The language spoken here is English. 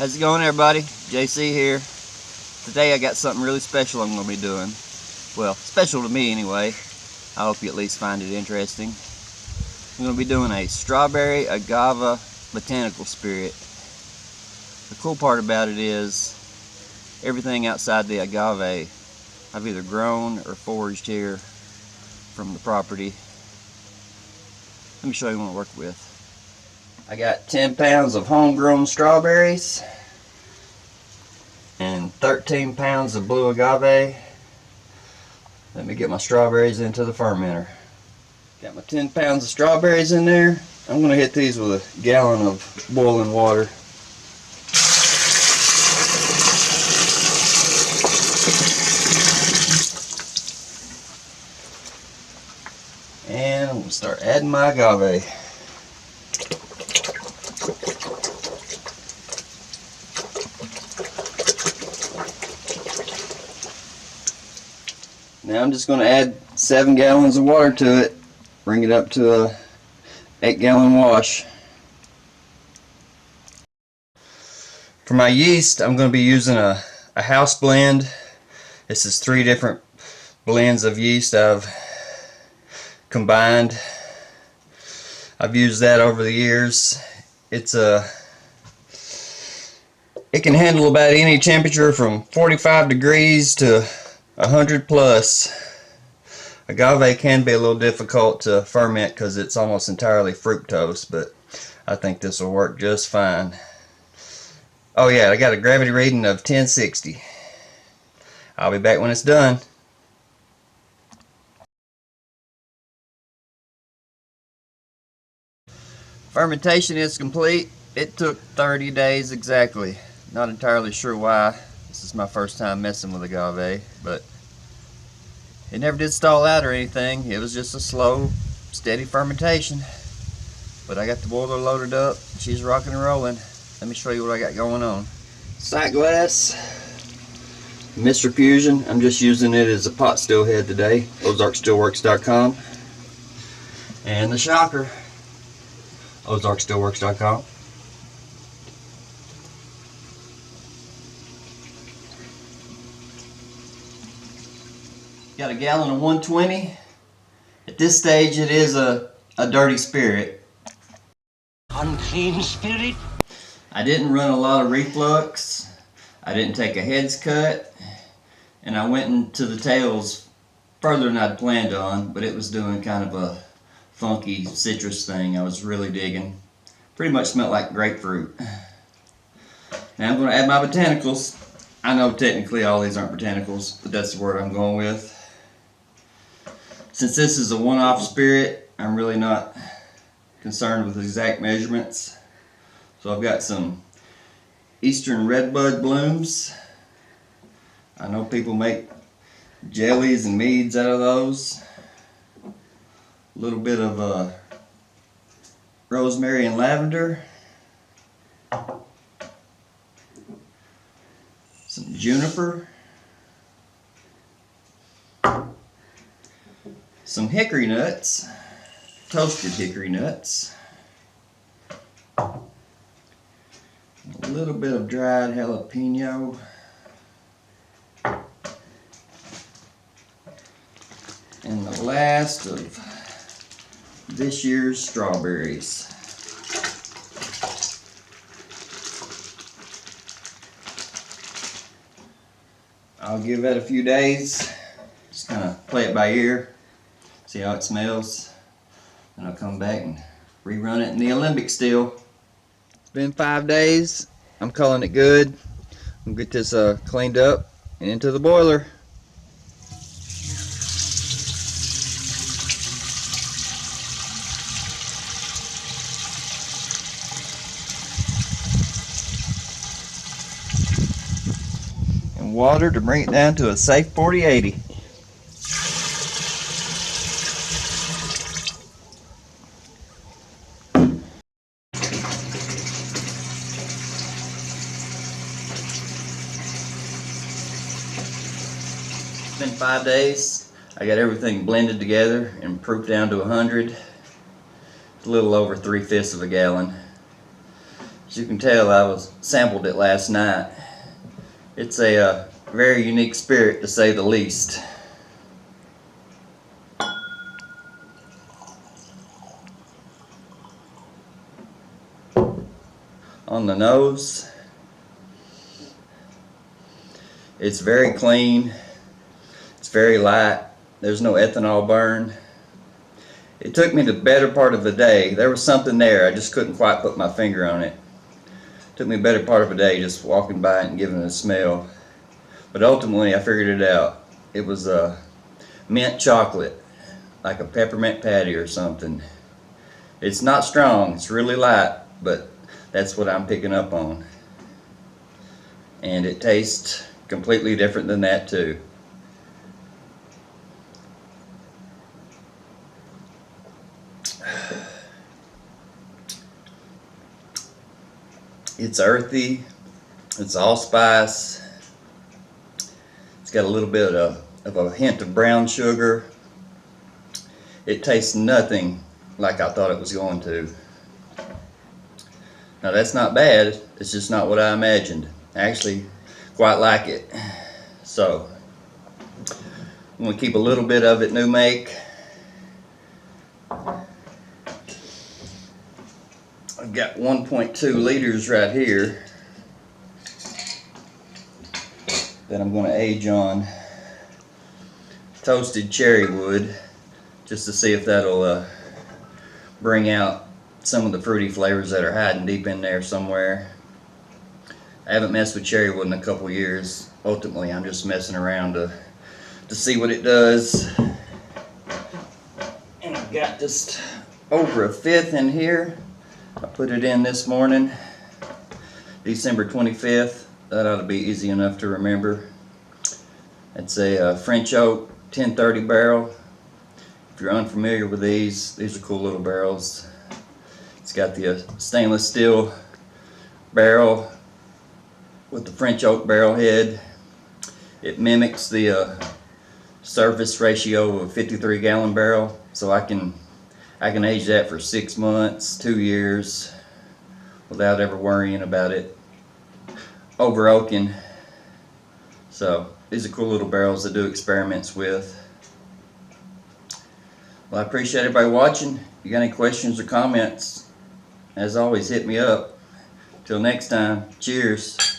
How's it going, everybody? JC here. Today I got something really special I'm going to be doing. Well, special to me anyway. I hope you at least find it interesting. I'm going to be doing a strawberry agave botanical spirit. The cool part about it is everything outside the agave I've either grown or foraged here from the property. Let me show you what I work with. I got 10 pounds of homegrown strawberries and 13 pounds of blue agave. Let me get my strawberries into the fermenter. Got my 10 pounds of strawberries in there. I'm going to hit these with a gallon of boiling water. And I'm going to start adding my agave. Now I'm just going to add 7 gallons of water to it, bring it up to a 8-gallon wash. For my yeast, I'm going to be using a house blend. This is 3 different blends of yeast I've combined. I've used that over the years. It can handle about any temperature from 45 degrees to 100 plus. Agave can be a little difficult to ferment because it's almost entirely fructose, but I think this will work just fine. Oh yeah, I got a gravity reading of 1060. I'll be back when it's done. Fermentation is complete. It took 30 days exactly. Not entirely sure why. This is my first time messing with agave, but it never did stall out or anything. It was just a slow, steady fermentation. But I got the boiler loaded up. She's rocking and rolling. Let me show you what I got going on. Sight glass, Mr. Fusion. I'm just using it as a pot still head today. OzarkStillworks.com. And the shocker, OzarkStillworks.com. Got a gallon of 120. At this stage it is a dirty spirit. Unclean spirit. I didn't run a lot of reflux. I didn't take a heads cut. And I went into the tails further than I'd planned on, but it was doing kind of a funky citrus thing I was really digging. Pretty much smelled like grapefruit. Now I'm going to add my botanicals. I know technically all these aren't botanicals, but that's the word I'm going with. Since this is a one-off spirit, I'm really not concerned with exact measurements. So I've got some Eastern redbud blooms. I know people make jellies and meads out of those. A little bit of rosemary and lavender. Some juniper. Some hickory nuts, toasted hickory nuts, a little bit of dried jalapeno, and the last of this year's strawberries. I'll give that a few days, just kind of play it by ear. See how it smells, and I'll come back and rerun it in the Olympic still. It's been 5 days. I'm calling it good. I'm gonna get this cleaned up and into the boiler. And water to bring it down to a safe 40-80. It's been 5 days. I got everything blended together and proofed down to 100. It's a little over 3/5 of a gallon. As you can tell, I sampled it last night. It's a very unique spirit, to say the least. On the nose, it's very clean. It's very light. There's no ethanol burn. It took me the better part of the day. There was something there. I just couldn't quite put my finger on it. It took me the better part of a day just walking by it and giving it a smell. But ultimately, I figured it out. It was mint chocolate, like a peppermint patty or something. It's not strong. It's really light, but that's what I'm picking up on. And it tastes completely different than that too. It's earthy. It's allspice. It's got a little bit of a hint of brown sugar. It tastes nothing like I thought it was going to. Now that's not bad, it's just not what I imagined. I actually quite like it. So, I'm going to keep a little bit of it new make. I've got 1.2 liters right here that I'm going to age on toasted cherry wood, just to see if that'll bring out some of the fruity flavors that are hiding deep in there somewhere. I haven't messed with cherry wood in a couple years. Ultimately, I'm just messing around to see what it does. And I've got just over a fifth in here. I put it in this morning, December 25th. That ought to be easy enough to remember. It's a French oak 1030 barrel. If you're unfamiliar with these are cool little barrels. It's got the stainless steel barrel with the French oak barrel head. It mimics the surface ratio of a 53 gallon barrel, so I can age that for 6 months, 2 years, without ever worrying about it over oaking. So these are cool little barrels to do experiments with. Well, I appreciate everybody watching. If you got any questions or comments, as always, hit me up. Till next time, cheers.